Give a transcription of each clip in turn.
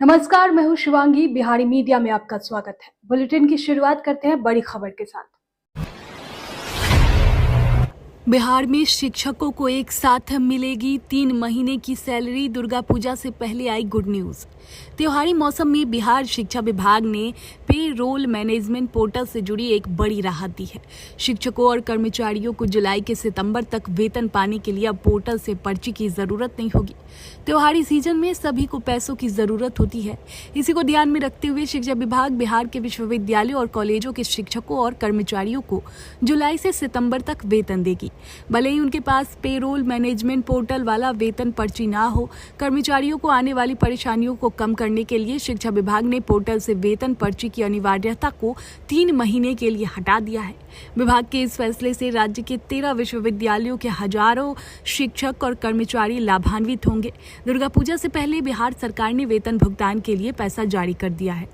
नमस्कार, मैं हूं शिवांगी। बिहारी मीडिया में आपका स्वागत है। बुलेटिन की शुरुआत करते हैं बड़ी खबर के साथ। बिहार में शिक्षकों को एक साथ मिलेगी 3 महीने की सैलरी। दुर्गा पूजा से पहले आई गुड न्यूज। त्योहारी मौसम में बिहार शिक्षा विभाग ने पे रोल मैनेजमेंट पोर्टल से जुड़ी एक बड़ी राहत दी है। शिक्षकों और कर्मचारियों को जुलाई के सितंबर तक वेतन पाने के लिए अब पोर्टल से पर्ची की जरूरत नहीं होगी। त्योहारी सीजन में सभी को पैसों की जरूरत होती है। इसी को ध्यान में रखते हुए शिक्षा विभाग बिहार के विश्वविद्यालयों और कॉलेजों के शिक्षकों और कर्मचारियों को जुलाई से सितंबर तक वेतन देगी। भले ही उनके पास पेरोल मैनेजमेंट पोर्टल वाला वेतन पर्ची ना हो, कर्मचारियों को आने वाली परेशानियों को कम करने के लिए शिक्षा विभाग ने पोर्टल से वेतन पर्ची की अनिवार्यता को 3 महीने के लिए हटा दिया है। विभाग के इस फैसले से राज्य के 13 विश्वविद्यालयों के हजारों शिक्षक और कर्मचारी लाभान्वित होंगे। दुर्गा पूजा से पहले बिहार सरकार ने वेतन भुगतान के लिए पैसा जारी कर दिया है।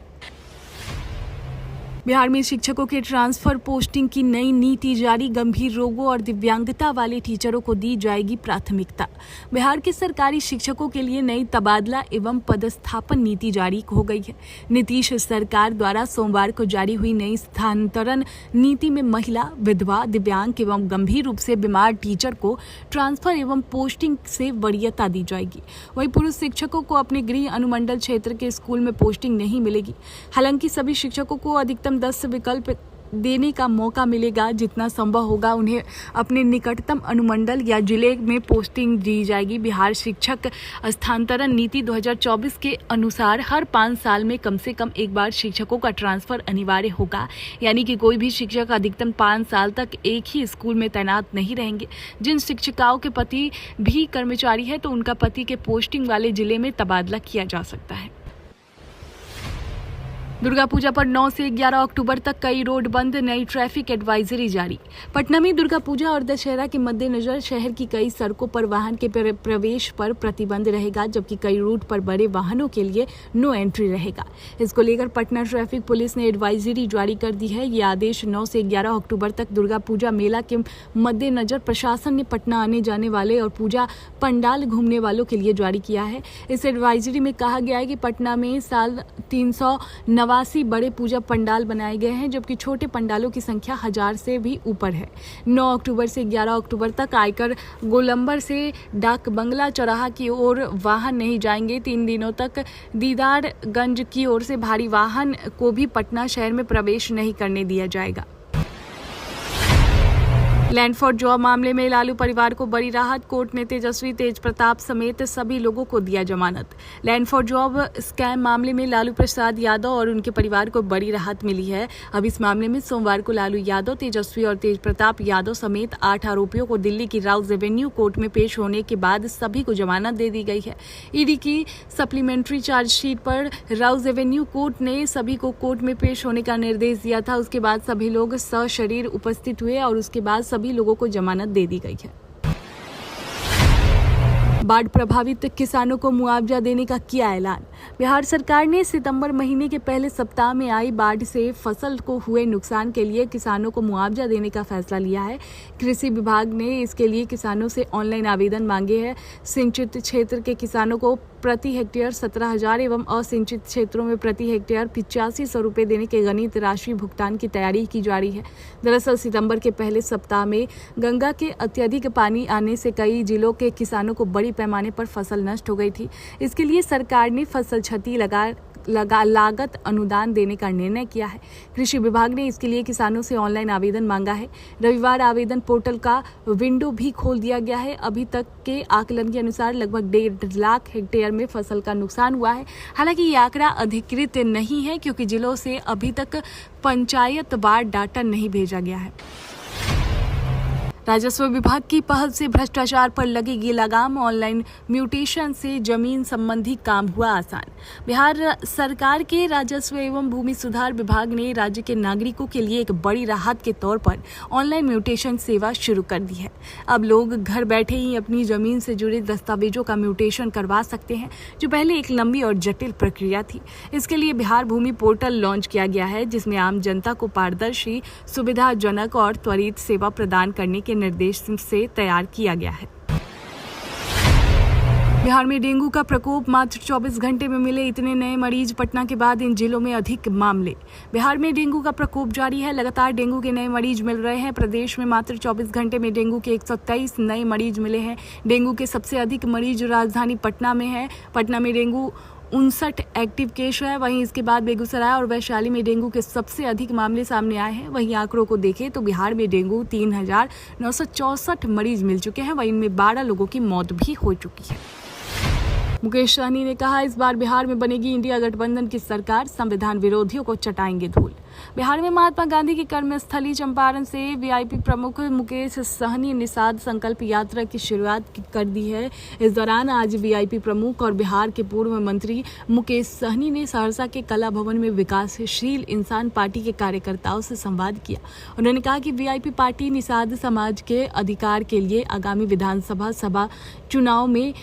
बिहार में शिक्षकों के ट्रांसफर पोस्टिंग की नई नीति जारी। गंभीर रोगों और दिव्यांगता वाले टीचरों को दी जाएगी प्राथमिकता। बिहार के सरकारी शिक्षकों के लिए नई तबादला एवं पदस्थापन नीति जारी हो गई है। नीतीश सरकार द्वारा सोमवार को जारी हुई नई स्थानांतरण नीति में महिला, विधवा, दिव्यांग एवं गंभीर रूप से बीमार टीचर को ट्रांसफर एवं पोस्टिंग से वरीयता दी जाएगी। वहीं पुरुष शिक्षकों को अपने गृह अनुमंडल क्षेत्र के स्कूल में पोस्टिंग नहीं मिलेगी। हालांकि सभी शिक्षकों को अधिकतम 10 विकल्प देने का मौका मिलेगा। जितना संभव होगा उन्हें अपने निकटतम अनुमंडल या जिले में पोस्टिंग दी जाएगी। बिहार शिक्षक स्थानांतरण नीति 2024 के अनुसार हर 5 साल में कम से कम एक बार शिक्षकों का ट्रांसफर अनिवार्य होगा, यानी कि कोई भी शिक्षक अधिकतम 5 साल तक एक ही स्कूल में तैनात नहीं रहेंगे। जिन शिक्षिकाओं के पति भी कर्मचारी है तो उनका पति के पोस्टिंग वाले जिले में तबादला किया जा सकता है। दुर्गा पूजा पर 9 से 11 अक्टूबर तक कई रोड बंद, नई ट्रैफिक एडवाइजरी जारी। पटना में दुर्गा पूजा और दशहरा के मद्देनजर शहर की कई सड़कों पर वाहन के प्रवेश पर प्रतिबंध रहेगा, जबकि कई रूट पर बड़े वाहनों के लिए नो एंट्री रहेगा। इसको लेकर पटना ट्रैफिक पुलिस ने एडवाइजरी जारी कर दी है। ये आदेश 9 से 11 अक्टूबर तक दुर्गा पूजा मेला के मद्देनजर प्रशासन ने पटना आने जाने वाले और पूजा पंडाल घूमने वालों के लिए जारी किया है। इस एडवाइजरी में कहा गया है कि पटना में साल 389 बड़े पूजा पंडाल बनाए गए हैं, जबकि छोटे पंडालों की संख्या 1000 से भी ऊपर है। 9 अक्टूबर से 11 अक्टूबर तक आयकर गोलंबर से डाक बंगला चौराहा की ओर वाहन नहीं जाएंगे। 3 दिनों तक दीदारगंज की ओर से भारी वाहन को भी पटना शहर में प्रवेश नहीं करने दिया जाएगा। लैंड फॉर जॉब मामले में लालू परिवार को बड़ी राहत। कोर्ट ने तेजस्वी, तेज प्रताप समेत सभी लोगों को दिया जमानत। लैंड फॉर जॉब स्कैम मामले में लालू प्रसाद यादव और उनके परिवार को बड़ी राहत मिली है। अब इस मामले में सोमवार को लालू यादव, तेजस्वी और तेज प्रताप यादव समेत 8 आरोपियों को दिल्ली की राउज एवेन्यू कोर्ट में पेश होने के बाद सभी को जमानत दे दी गई है। ईडी की सप्लीमेंट्री चार्जशीट पर राउज एवेन्यू कोर्ट ने सभी को कोर्ट में पेश होने का निर्देश दिया था। उसके बाद सभी लोग सशरीर उपस्थित हुए और उसके बाद सभी लोगों को जमानत दे दी गई है। बाढ़ प्रभावित किसानों को मुआवजा देने का किया ऐलान। बिहार सरकार ने सितंबर महीने के पहले सप्ताह में आई बाढ़ से फसल को हुए नुकसान के लिए किसानों को मुआवजा देने का फैसला लिया है। कृषि विभाग ने इसके लिए किसानों से ऑनलाइन आवेदन मांगे हैं। सिंचित क्षेत्र के किसानों को प्रति हेक्टेयर 17,000 एवं असिंचित क्षेत्रों में प्रति हेक्टेयर 8500 रुपये देने के गणित राशि भुगतान की तैयारी की जा रही है। दरअसल सितंबर के पहले सप्ताह में गंगा के अत्यधिक पानी आने से कई जिलों के किसानों को बड़ी पैमाने पर फसल नष्ट हो गई थी। इसके लिए सरकार ने फसल क्षति लागत अनुदान देने का निर्णय किया है। कृषि विभाग ने इसके लिए किसानों से ऑनलाइन आवेदन मांगा है। रविवार आवेदन पोर्टल का विंडो भी खोल दिया गया है। अभी तक के आकलन के अनुसार लगभग 1.5 लाख हेक्टेयर में फसल का नुकसान हुआ है। हालांकि ये आंकड़ा अधिकृत नहीं है, क्योंकि जिलों से अभी तक पंचायतवार डाटा नहीं भेजा गया है। राजस्व विभाग की पहल से भ्रष्टाचार पर लगेगी लगाम। ऑनलाइन म्यूटेशन से जमीन संबंधी काम हुआ आसान। बिहार सरकार के राजस्व एवं भूमि सुधार विभाग ने राज्य के नागरिकों के लिए एक बड़ी राहत के तौर पर ऑनलाइन म्यूटेशन सेवा शुरू कर दी है। अब लोग घर बैठे ही अपनी जमीन से जुड़े दस्तावेजों का म्यूटेशन करवा सकते हैं, जो पहले एक लंबी और जटिल प्रक्रिया थी। इसके लिए बिहार भूमि पोर्टल लॉन्च किया गया है, जिसमें आम जनता को पारदर्शी, सुविधाजनक और त्वरित सेवा प्रदान करने के निर्देश से तैयार किया गया है। बिहार में डेंगू का प्रकोप, मात्र 24 घंटे में मिले इतने नए मरीज। पटना के बाद इन जिलों में अधिक मामले। बिहार में डेंगू का प्रकोप जारी है, लगातार डेंगू के नए मरीज मिल रहे हैं। प्रदेश में मात्र 24 घंटे में डेंगू के 123 नए मरीज मिले हैं। डेंगू के सबसे अधिक मरीज राजधानी पटना में है। पटना में डेंगू 59 एक्टिव केस है। वहीं इसके बाद बेगूसराय और वैशाली में डेंगू के सबसे अधिक मामले सामने आए हैं। वहीं आंकड़ों को देखें तो बिहार में डेंगू 3964 मरीज मिल चुके हैं। वहीं इनमें 12 लोगों की मौत भी हो चुकी है। मुकेश सहनी ने कहा, इस बार बिहार में बनेगी इंडिया गठबंधन की सरकार, संविधान विरोधियों को चटाएंगे धूल। बिहार में महात्मा गांधी की कर्मस्थली चंपारण से वीआईपी प्रमुख मुकेश सहनी निषाद संकल्प यात्रा की शुरुआत कर दी है। इस दौरान आज वीआईपी प्रमुख और बिहार के पूर्व मंत्री मुकेश सहनी ने सहरसा के कला भवन में विकासशील इंसान पार्टी के कार्यकर्ताओं से संवाद किया। उन्होंने कहा कि वीआईपी पार्टी निषाद समाज के अधिकार के लिए आगामी विधानसभा सभा चुनाव में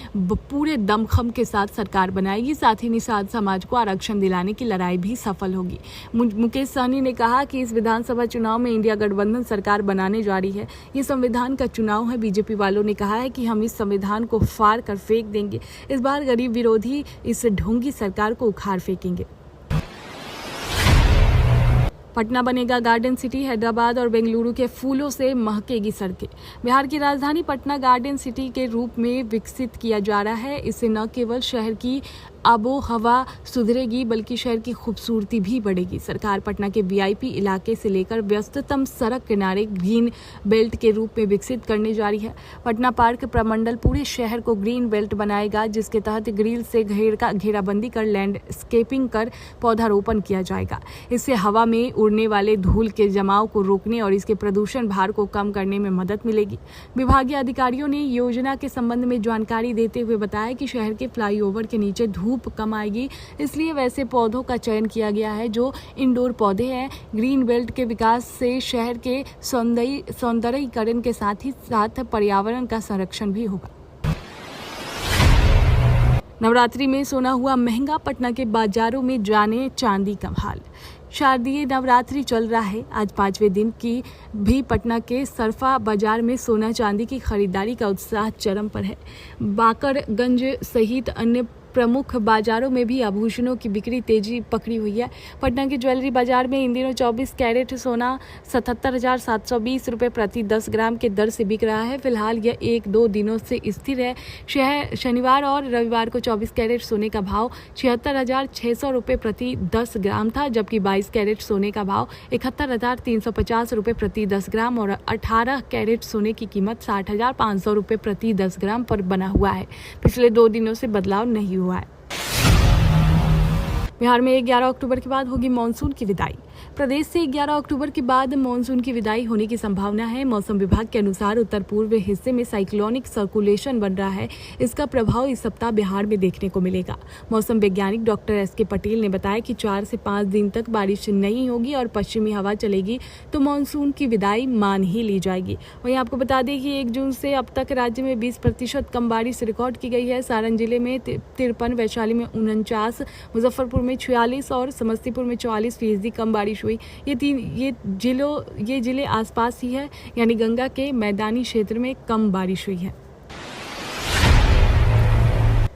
पूरे दमखम के साथ सरकार बनाएगी। साथ ही निषाद समाज को आरक्षण दिलाने की लड़ाई भी सफल होगी। मुकेश सहनी ने कहा कि इस विधानसभा चुनाव में इंडिया गठबंधन सरकार बनाने जा रही है। ये संविधान का चुनाव है। बीजेपी वालों ने कहा है कि हम इस संविधान को फाड़ कर फेंक देंगे। इस बार गरीब विरोधी इस ढोंगी सरकार को उखाड़ फेंकेंगे। पटना बनेगा गार्डन सिटी, हैदराबाद और बेंगलुरु के फूलों से महकेगी सड़कें। बिहार की राजधानी पटना गार्डन सिटी के रूप में विकसित किया जा रहा है। इससे न केवल शहर की आबो हवा सुधरेगी बल्कि शहर की खूबसूरती भी बढ़ेगी। सरकार पटना के वीआईपी इलाके से लेकर व्यस्ततम सड़क किनारे ग्रीन बेल्ट के रूप में विकसित करने जा रही है। पटना पार्क प्रमंडल पूरे शहर को ग्रीन बेल्ट बनाएगा, जिसके तहत ग्रिल से घेराबंदी कर लैंडस्केपिंग कर पौधारोपण किया जाएगा। इससे हवा में उड़ने वाले धूल के जमाव को रोकने और इसके प्रदूषण भार को कम करने में मदद मिलेगी। विभागीय अधिकारियों ने योजना के संबंध में जानकारी देते हुए बताया कि शहर के फ्लाईओवर के नीचे धूप कम आएगी, इसलिए वैसे पौधों का चयन किया गया है जो इंडोर पौधे हैं। ग्रीन बेल्ट के विकास से शहर के सौंदर्यीकरण के साथ ही साथ पर्यावरण का संरक्षण भी होगा। नवरात्रि में सोना हुआ महंगा, पटना के बाजारों में जाने चांदी का हाल। शारदीय नवरात्रि चल रहा है। आज 5वें दिन की भी पटना के सरफा बाजार में सोना चांदी की खरीदारी का उत्साह चरम पर है। बाकरगंज सहित अन्य प्रमुख बाजारों में भी आभूषणों की बिक्री तेजी पकड़ी हुई है। पटना के ज्वेलरी बाजार में इन दिनों 24 कैरेट सोना 77,720 रुपये प्रति 10 ग्राम के दर से बिक रहा है। फिलहाल यह 1-2 दिनों से स्थिर है। शनिवार और रविवार को 24 कैरेट सोने का भाव 76,600 रुपये प्रति 10 ग्राम था, जबकि 22 कैरेट सोने का भाव 71,350 रुपये प्रति 10 ग्राम और 18 कैरेट सोने की कीमत 60,500 रुपये प्रति 10 ग्राम पर बना हुआ है। पिछले 2 दिनों से बदलाव नहीं हुआ है। बिहार में 11 अक्टूबर के बाद होगी मानसून की विदाई। प्रदेश से 11 अक्टूबर के बाद मानसून की विदाई होने की संभावना है। मौसम विभाग के अनुसार उत्तर पूर्व हिस्से में साइक्लोनिक सर्कुलेशन बन रहा है। इसका प्रभाव इस सप्ताह बिहार में देखने को मिलेगा। मौसम वैज्ञानिक डॉक्टर एस के पटेल ने बताया कि 4 से 5 दिन तक बारिश नहीं होगी और पश्चिमी हवा चलेगी, तो मानसून की विदाई मान ही ली जाएगी। वहीं आपको बता दें कि 1 जून से अब तक राज्य में 20% कम बारिश रिकॉर्ड की गई है। सारण जिले में 53, वैशाली में 49, मुजफ्फरपुर में 46 और समस्तीपुर में 44% कम बारिश हुई। ये जिले आसपास ही है, यानी गंगा के मैदानी क्षेत्र में कम बारिश हुई है।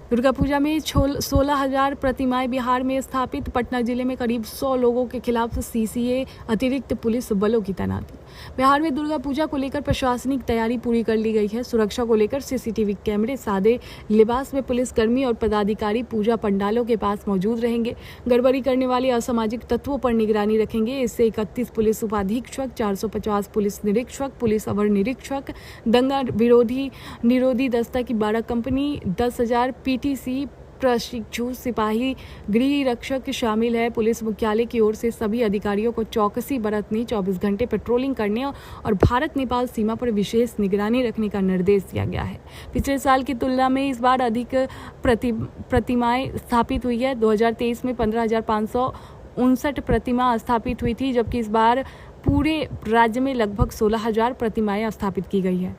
दुर्गा पूजा में 16,000 प्रतिमाएं बिहार में स्थापित। पटना जिले में करीब 100 लोगों के खिलाफ सीसीए अतिरिक्त पुलिस बलों की तैनाती। बिहार में दुर्गा पूजा को लेकर प्रशासनिक तैयारी पूरी कर ली गई है। सुरक्षा को लेकर सीसीटीवी कैमरे, सादे लिबास में पुलिसकर्मी और पदाधिकारी पूजा पंडालों के पास मौजूद रहेंगे। गड़बड़ी करने वाले असामाजिक तत्वों पर निगरानी रखेंगे। इससे 31 पुलिस उपाधीक्षक, 450 पुलिस निरीक्षक, पुलिस अवर निरीक्षक, दंगा निरोधी दस्ता की 12 कंपनी, 10,000 पीटीसी प्रशिक्षु सिपाही, गृह रक्षक शामिल है। पुलिस मुख्यालय की ओर से सभी अधिकारियों को चौकसी बरतने, 24 घंटे पेट्रोलिंग करने और भारत नेपाल सीमा पर विशेष निगरानी रखने का निर्देश दिया गया है। पिछले साल की तुलना में इस बार अधिक प्रतिमाएं स्थापित हुई है। 2023 में 15,559 प्रतिमा स्थापित हुई थी, जबकि इस बार पूरे राज्य में लगभग 16,000 प्रतिमाएं स्थापित की गई है।